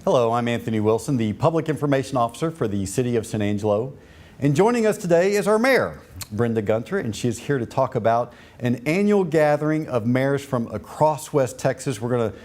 Hello, I'm Anthony Wilson, the Public Information Officer for the City of San Angelo. And joining us today is our mayor, Brenda Gunter, and she is here to talk about an annual gathering of mayors from across West Texas. We're going to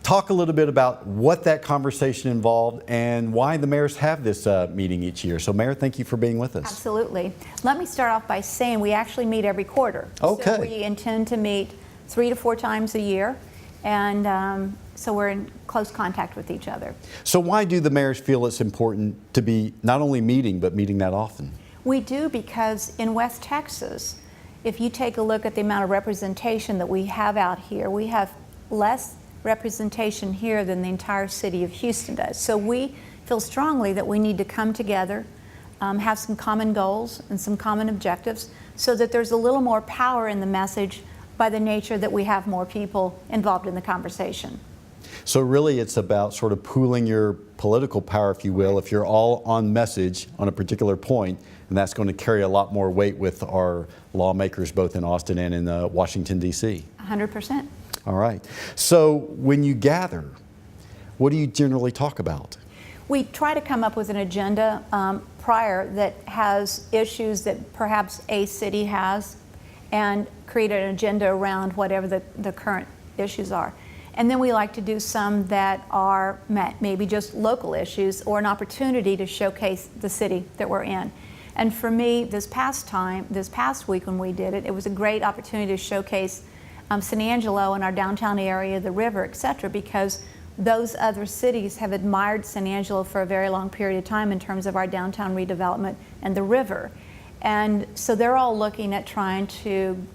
talk a little bit about what that conversation involved and why the mayors have this meeting each year. So, Mayor, thank you for being with us. Absolutely. Let me start off by saying we actually meet every quarter. Okay. So we intend to meet 3 to 4 times a year, and so we're in close contact with each other. So why do the mayors feel it's important to be not only meeting, but meeting that often? We do because in West Texas, if you take a look at the amount of representation that we have out here, we have less representation here than the entire city of Houston does. So we feel strongly that we need to come together, have some common goals and some common objectives so that there's a little more power in the message by the nature that we have more people involved in the conversation. So really it's about sort of pooling your political power, if you will, if you're all on message on a particular point, and that's going to carry a lot more weight with our lawmakers both in Austin and in Washington, D.C. 100%. All right. So when you gather, what do you generally talk about? We try to come up with an agenda prior that has issues that perhaps a city has and create an agenda around whatever the current issues are. And then we like to do some that are maybe just local issues or an opportunity to showcase the city that we're in. And for me, this past week when we did it, it was a great opportunity to showcase San Angelo and our downtown area, the river, etc., because those other cities have admired San Angelo for a very long period of time in terms of our downtown redevelopment and the river. And so they're all looking at trying to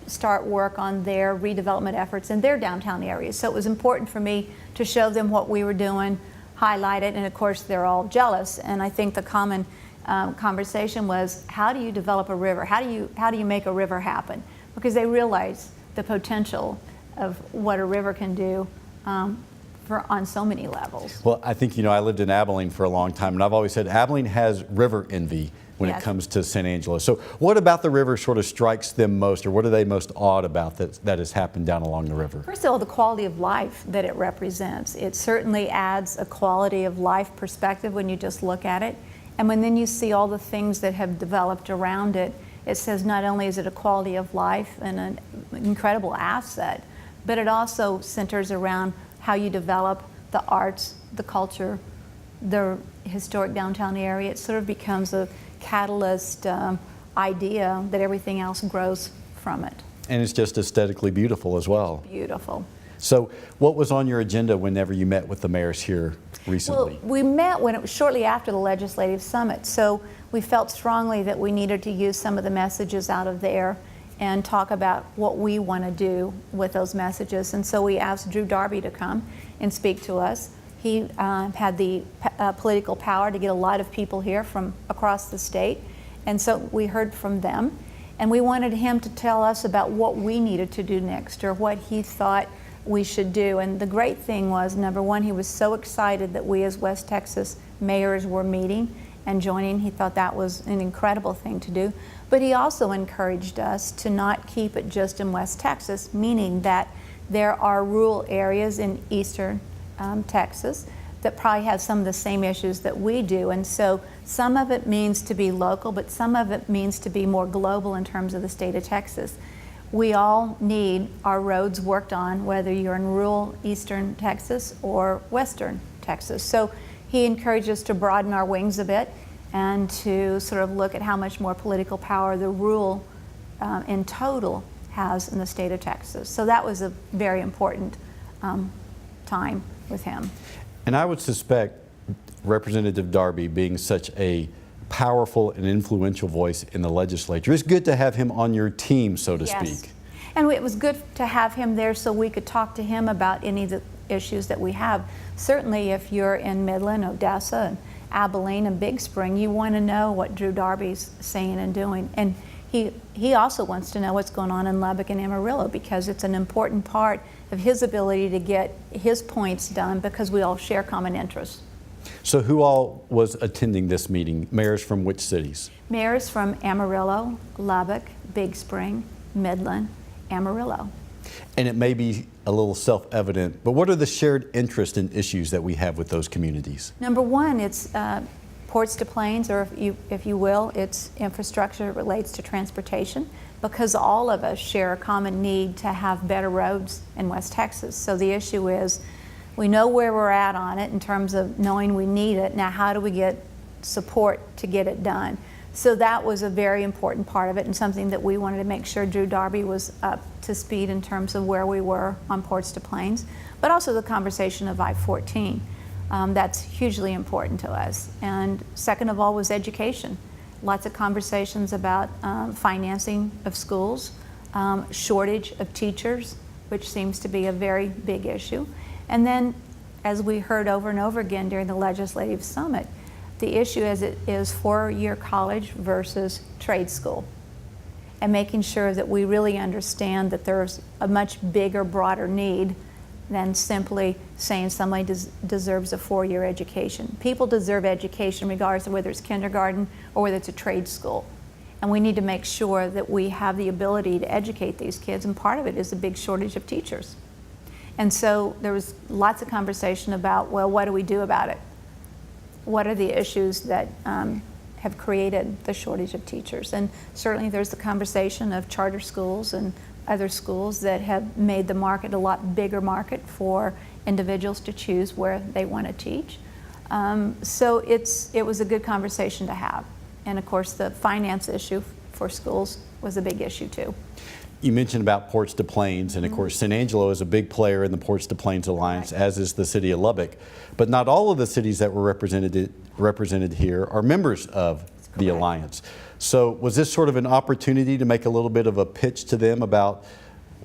start work on their redevelopment efforts in their downtown areas. So it was important for me to show them what we were doing, highlight it, and of course they're all jealous. And I think the common conversation was, how do you develop a river? How do you make a river happen? Because they realize the potential of what a river can do on so many levels. Well, I think, I lived in Abilene for a long time, and I've always said Abilene has river envy when Yes. it comes to San Angelo. So what about the river sort of strikes them most, or what are they most awed about that has happened down along the river? First of all, the quality of life that it represents. It certainly adds a quality of life perspective when you just look at it. And when then you see all the things that have developed around it, it says not only is it a quality of life and an incredible asset, but it also centers around how you develop the arts, the culture, the historic downtown area. It sort of becomes a catalyst idea that everything else grows from it. And it's just aesthetically beautiful as well. Beautiful. So what was on your agenda whenever you met with the mayors here recently? Well, we met when it was shortly after the legislative summit, so we felt strongly that we needed to use some of the messages out of there and talk about what we want to do with those messages. And so we asked Drew Darby to come and speak to us. He had the political power to get a lot of people here from across the state, and so we heard from them. And we wanted him to tell us about what we needed to do next, or what he thought we should do. And the great thing was, number one, he was so excited that we as West Texas mayors were meeting and joining. He thought that was an incredible thing to do. But he also encouraged us to not keep it just in West Texas, meaning that there are rural areas in eastern Texas that probably have some of the same issues that we do. And so some of it means to be local, but some of it means to be more global in terms of the state of Texas. We all need our roads worked on, whether you're in rural eastern Texas or western Texas. So he encouraged us to broaden our wings a bit and to sort of look at how much more political power the rural in total has in the state of Texas. So that was a very important time with him. And I would suspect Representative Darby, being such a powerful and influential voice in the legislature, it's good to have him on your team, so to Yes. speak. And it was good to have him there so we could talk to him about any of the issues that we have. Certainly if you're in Midland, Odessa, and Abilene and Big Spring, you want to know what Drew Darby's saying and doing. And he also wants to know what's going on in Lubbock and Amarillo, because it's an important part of his ability to get his points done, because we all share common interests. So who all was attending this meeting? Mayors from which cities? Mayors from Amarillo, Lubbock, Big Spring, Midland, Amarillo. And it may be a little self-evident, but what are the shared interests and issues that we have with those communities? Number one, it's ports to plains, or if you will, it's infrastructure that relates to transportation, because all of us share a common need to have better roads in West Texas. So the issue is, we know where we're at on it in terms of knowing we need it. Now, how do we get support to get it done? So that was a very important part of it, and something that we wanted to make sure Drew Darby was up to speed in terms of where we were on ports to plains, but also the conversation of I-14. That's hugely important to us. And second of all was education. Lots of conversations about financing of schools, shortage of teachers, which seems to be a very big issue. And then, as we heard over and over again during the legislative summit, the issue as it is four-year college versus trade school, and making sure that we really understand that there's a much bigger, broader need than simply saying somebody deserves a four-year education. People deserve education regardless of whether it's kindergarten or whether it's a trade school. And we need to make sure that we have the ability to educate these kids, and part of it is a big shortage of teachers. And so there was lots of conversation about, well, what do we do about it? What are the issues that have created the shortage of teachers? And certainly there's the conversation of charter schools and other schools that have made the market a lot bigger market for individuals to choose where they want to teach. So it was a good conversation to have. And of course the finance issue for schools was a big issue too. You mentioned about Ports to Plains, and of course San Angelo is a big player in the Ports to Plains Alliance, Right. as is the city of Lubbock. But not all of the cities that were represented here are members of the correct. alliance. So was this sort of an opportunity to make a little bit of a pitch to them about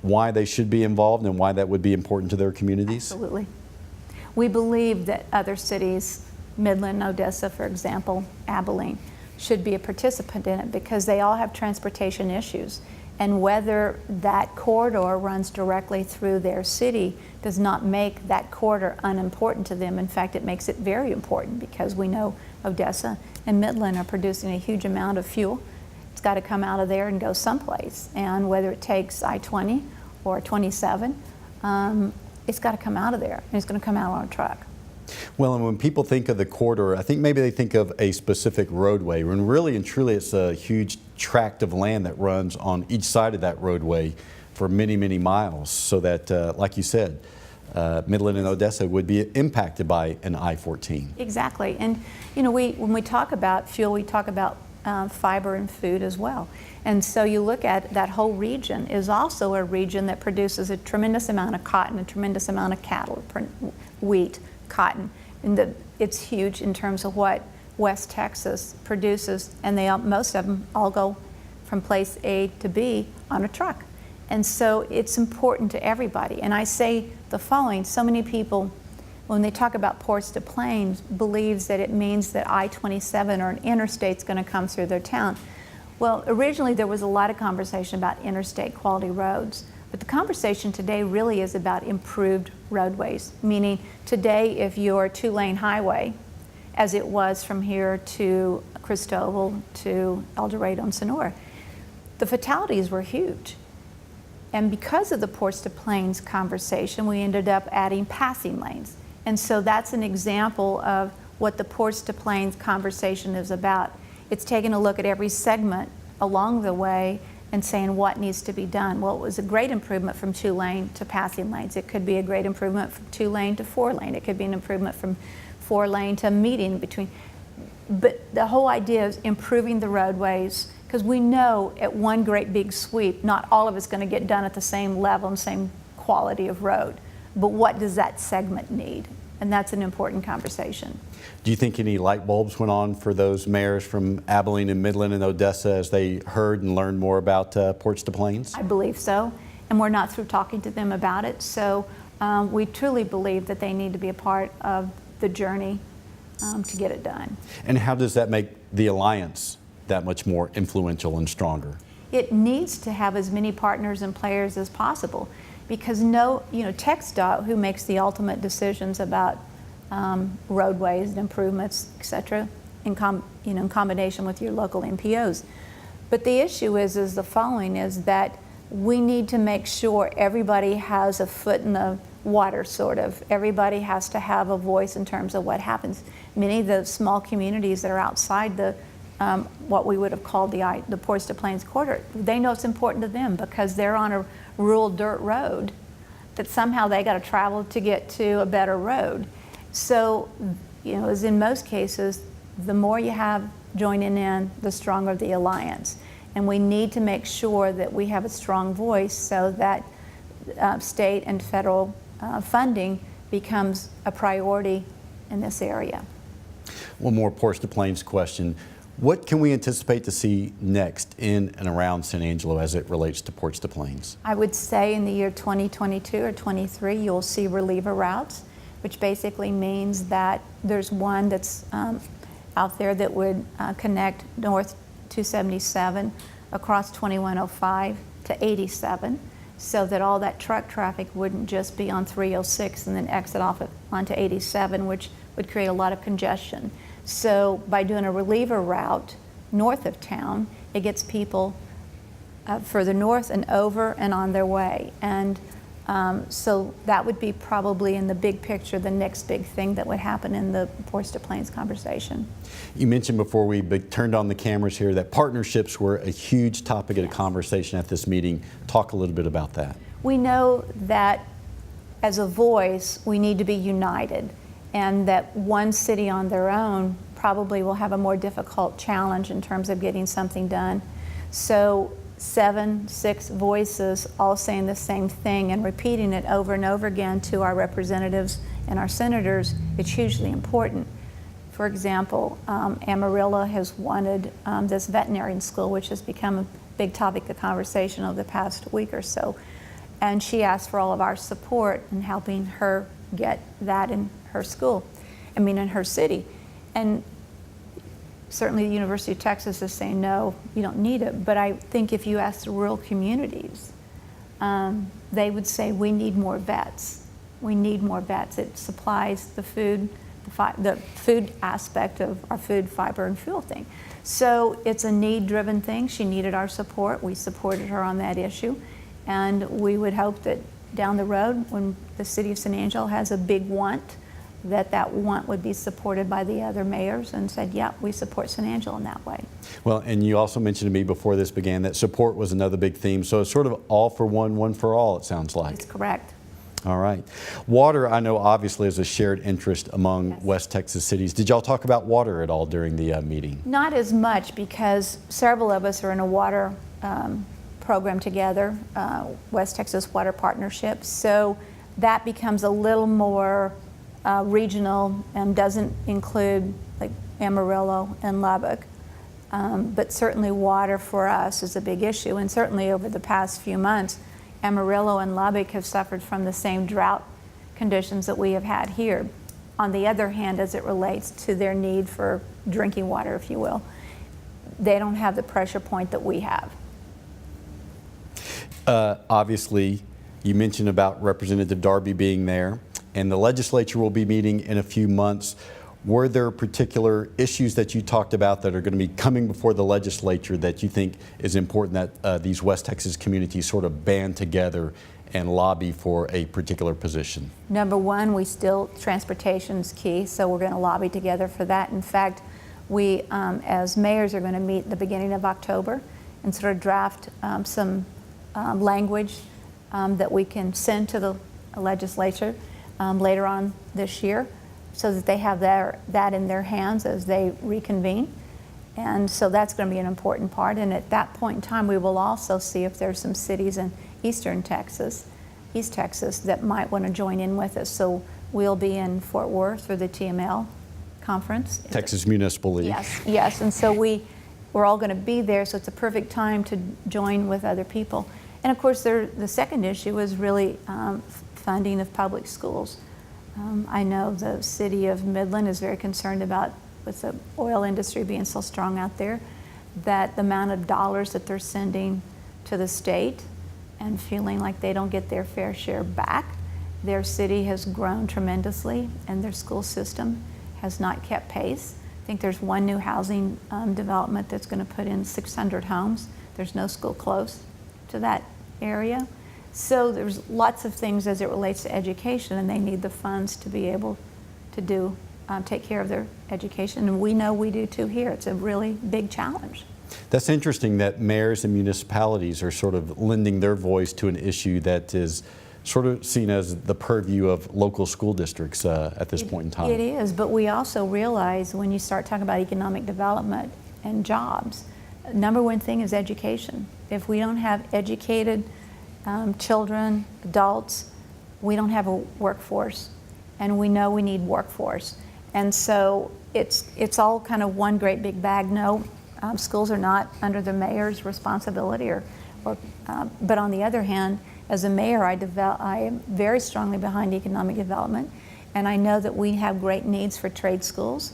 why they should be involved and why that would be important to their communities? Absolutely. We believe that other cities, Midland, Odessa, for example, Abilene, should be a participant in it because they all have transportation issues. And whether that corridor runs directly through their city does not make that corridor unimportant to them. In fact, it makes it very important because we know Odessa and Midland are producing a huge amount of fuel. It's got to come out of there and go someplace. And whether it takes I-20 or 27, it's got to come out of there, and it's going to come out on a truck. Well, and when people think of the corridor, I think maybe they think of a specific roadway, when really and truly it's a huge tract of land that runs on each side of that roadway for many, many miles, so that, like you said, Midland and Odessa would be impacted by an I-14. Exactly. And you know, when we talk about fuel, we talk about fiber and food as well. And so you look at that whole region is also a region that produces a tremendous amount of cotton, a tremendous amount of cattle, wheat, cotton. And it's huge in terms of what West Texas produces, and most of them all go from place A to B on a truck. And so it's important to everybody. And I say the following: so many people, when they talk about ports to plains, believes that it means that I-27 or an interstate's going to come through their town. Well, originally there was a lot of conversation about interstate quality roads, but the conversation today really is about improved roadways, meaning today if you're a two-lane highway, as it was from here to Cristobal to El Dorado and Sonora, the fatalities were huge. And because of the ports to plains conversation, we ended up adding passing lanes. And so that's an example of what the ports to plains conversation is about. It's taking a look at every segment along the way and saying what needs to be done. Well, it was a great improvement from two-lane to passing lanes. It could be a great improvement from two-lane to four-lane. It could be an improvement from four-lane to median between. But the whole idea is improving the roadways, because we know at one great big sweep, not all of it's going to get done at the same level and same quality of road. But what does that segment need? And that's an important conversation. Do you think any light bulbs went on for those mayors from Abilene and Midland and Odessa as they heard and learned more about Ports to Plains? I believe so, and we're not through talking to them about it. So we truly believe that they need to be a part of the journey to get it done. And how does that make the alliance that much more influential and stronger? It needs to have as many partners and players as possible, because TxDOT, who makes the ultimate decisions about roadways and improvements, et cetera, in combination with your local MPOs. But the issue is the following, is that we need to make sure everybody has a foot in the water, sort of. Everybody has to have a voice in terms of what happens. Many of the small communities that are outside the what we would have called the Ports to Plains corridor, they know it's important to them because they're on a rural dirt road that somehow they got to travel to get to a better road. So, you know, as in most cases, the more you have joining in, the stronger the alliance. And we need to make sure that we have a strong voice so that state and federal funding becomes a priority in this area. One more Ports to Plains question. What can we anticipate to see next in and around San Angelo as it relates to Ports to Plains? I would say in the year 2022 or 23, you'll see reliever routes, which basically means that there's one that's out there that would connect North 277 across 2105 to 87, so that all that truck traffic wouldn't just be on 306 and then exit off onto 87, which would create a lot of congestion. So by doing a reliever route north of town, it gets people further north and over and on their way. And so that would be probably in the big picture the next big thing that would happen in the Ports to Plains conversation. You mentioned before we turned on the cameras here that partnerships were a huge topic of the conversation at this meeting. Talk a little bit about that. We know that as a voice, we need to be united, and that one city on their own probably will have a more difficult challenge in terms of getting something done. So 6 voices all saying the same thing and repeating it over and over again to our representatives and our senators, it's hugely important. For example, Amarillo has wanted this veterinarian school, which has become a big topic of conversation over the past week or so. And she asked for all of our support in helping her get that in her school, in her city. And certainly the University of Texas is saying, no, you don't need it. But I think if you ask the rural communities, they would say, we need more vets. We need more vets. It supplies the food, the food aspect of our food, fiber, and fuel thing. So it's a need-driven thing. She needed our support. We supported her on that issue. And we would hope that down the road, when the city of San Angelo has a big want, that want would be supported by the other mayors and said, yeah, we support San Angelo in that way. Well, and you also mentioned to me before this began that support was another big theme. So it's sort of all for one, one for all, it sounds like. That's correct. All right. Water, I know obviously is a shared interest among Yes. West Texas cities. Did y'all talk about water at all during the meeting? Not as much, because several of us are in a water program together, West Texas Water Partnership. So that becomes a little more regional and doesn't include like Amarillo and Lubbock. But certainly water for us is a big issue, and certainly over the past few months, Amarillo and Lubbock have suffered from the same drought conditions that we have had here. On the other hand, as it relates to their need for drinking water, if you will, they don't have the pressure point that we have. Obviously, you mentioned about Representative Darby being there, and the legislature will be meeting in a few months. Were there particular issues that you talked about that are going to be coming before the legislature that you think is important that these West Texas communities sort of band together and lobby for a particular position? Number one, transportation's key, so we're going to lobby together for that. In fact, we, as mayors, are going to meet at the beginning of October and sort of draft some language that we can send to the legislature later on this year, so that they have that in their hands as they reconvene. And so that's going to be an important part. And at that point in time, we will also see if there's some cities in East Texas, that might want to join in with us. So we'll be in Fort Worth for the TML conference. Texas Municipal League. Yes. And so we're all going to be there, so it's a perfect time to join with other people. And of course, the second issue is really funding of public schools. I know the city of Midland is very concerned about, with the oil industry being so strong out there, that the amount of dollars that they're sending to the state and feeling like they don't get their fair share back. Their city has grown tremendously and their school system has not kept pace. I think there's one new housing development that's going to put in 600 homes. There's no school close to that area. So there's lots of things as it relates to education, and they need the funds to be able to take care of their education. And we know we do too here. It's a really big challenge. That's interesting that mayors and municipalities are sort of lending their voice to an issue that is sort of seen as the purview of local school districts at this point in time. It is, but we also realize when you start talking about economic development and jobs, number one thing is education. If we don't have educated children, adults, we don't have a workforce, and we know we need workforce. And so it's all kind of one great big bag. No, schools are not under the mayor's responsibility, but on the other hand, as a mayor, I am very strongly behind economic development, and I know that we have great needs for trade schools.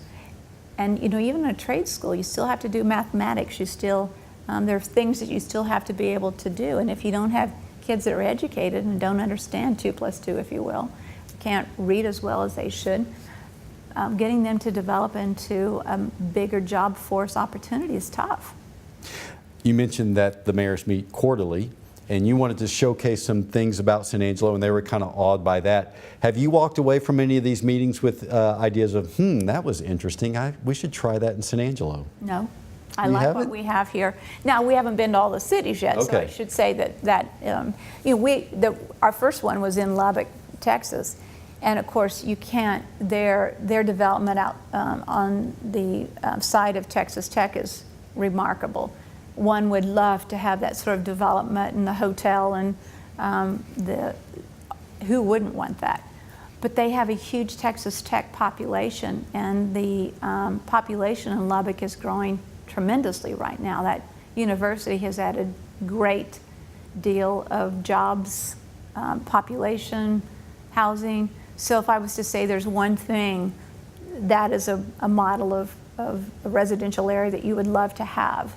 And you know, even in a trade school, you still have to do mathematics. You still, there are things that you still have to be able to do. And if you don't have kids that are educated and don't understand 2 + 2, if you will, can't read as well as they should, getting them to develop into a bigger job force opportunity is tough. You mentioned that the mayors meet quarterly, and you wanted to showcase some things about San Angelo, and they were kind of awed by that. Have you walked away from any of these meetings with ideas of, that was interesting, we should try that in San Angelo? No. I like what we have here. Now, we haven't been to all the cities yet, so I should say that you know, our first one was in Lubbock, Texas, and of course you can't. Their development out on the side of Texas Tech is remarkable. One would love to have that sort of development in the hotel, and who wouldn't want that? But they have a huge Texas Tech population, and the population in Lubbock is growing tremendously right now. That university has added great deal of jobs, population, housing. So if I was to say there's one thing, that is a model of a residential area that you would love to have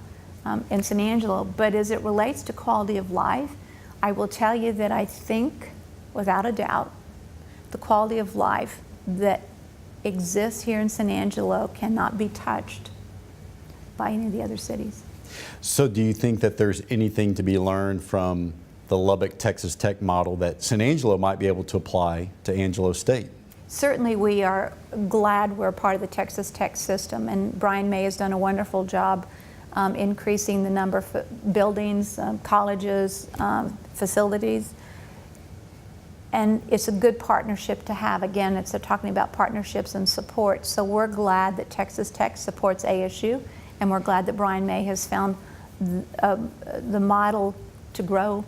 in San Angelo. But as it relates to quality of life, I will tell you that I think, without a doubt, the quality of life that exists here in San Angelo cannot be touched by any of the other cities. So do you think that there's anything to be learned from the Lubbock Texas Tech model that San Angelo might be able to apply to Angelo State? Certainly we are glad we're part of the Texas Tech system, and Brian May has done a wonderful job increasing the number of buildings, colleges, facilities. And it's a good partnership to have. Again, it's talking about partnerships and support. So we're glad that Texas Tech supports ASU, and we're glad that Brian May has found the model to grow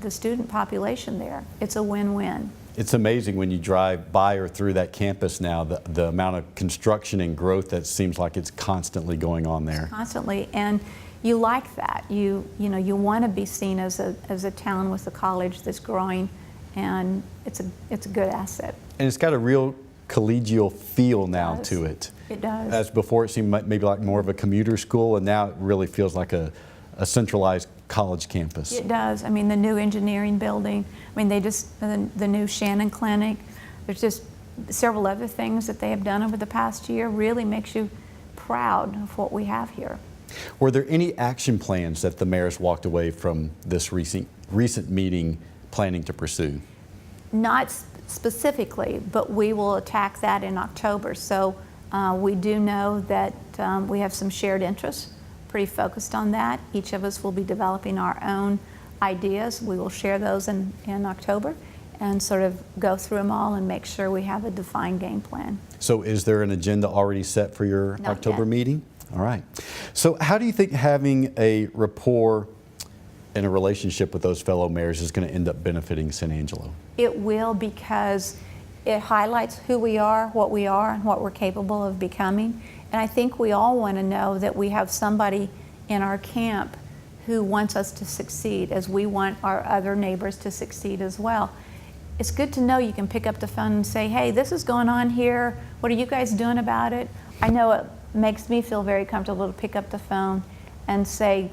the student population there. It's a win-win. It's amazing when you drive by or through that campus now, the amount of construction and growth that seems like it's constantly going on there. Constantly, and you like that. You know, you want to be seen as a town with a college that's growing, and it's a good asset. And it's got a real collegial feel now to it. It does. As before it seemed maybe like more of a commuter school, and now it really feels like a centralized college campus. It does. I mean, the new engineering building, I mean, the new Shannon Clinic, there's just several other things that they have done over the past year really makes you proud of what we have here. Were there any action plans that the mayors walked away from this recent meeting planning to pursue? Not specifically, but we will attack that in October. So we do know that we have some shared interests, pretty focused on that. Each of us will be developing our own ideas. We will share those in October and sort of go through them all and make sure we have a defined game plan. So is there an agenda already set for your Not October yet. meeting? All right. So how do you think having a rapport and a relationship with those fellow mayors is going to end up benefiting San Angelo? It will, because it highlights who we are, and what we're capable of becoming. And I think we all want to know that we have somebody in our camp who wants us to succeed, as we want our other neighbors to succeed as well. It's good to know you can pick up the phone and say, hey, this is going on here. What are you guys doing about it? I know it makes me feel very comfortable to pick up the phone and say,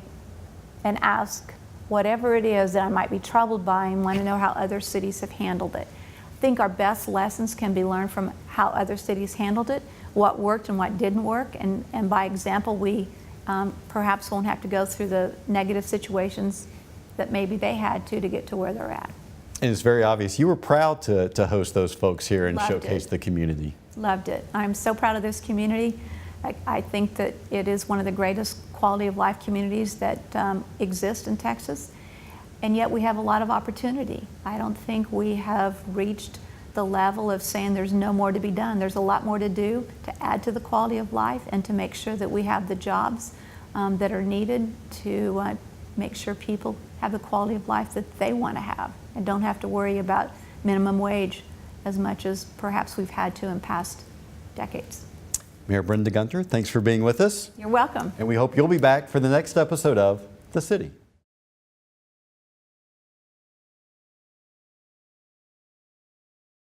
and ask whatever it is that I might be troubled by and want to know how other cities have handled it. I think our best lessons can be learned from how other cities handled it, what worked and what didn't work, and by example, we perhaps won't have to go through the negative situations that maybe they had to get to where they're at. And it's very obvious you were proud to host those folks here and Loved showcase it. the community. Loved it. I'm so proud of this community. I think that it is one of the greatest quality of life communities that exist in Texas, and yet we have a lot of opportunity. I don't think we have reached the level of saying there's no more to be done. There's a lot more to do to add to the quality of life and to make sure that we have the jobs that are needed to make sure people have the quality of life that they want to have and don't have to worry about minimum wage as much as perhaps we've had to in past decades. Mayor Brenda Gunther, thanks for being with us. You're welcome. And we hope you'll be back for the next episode of The City.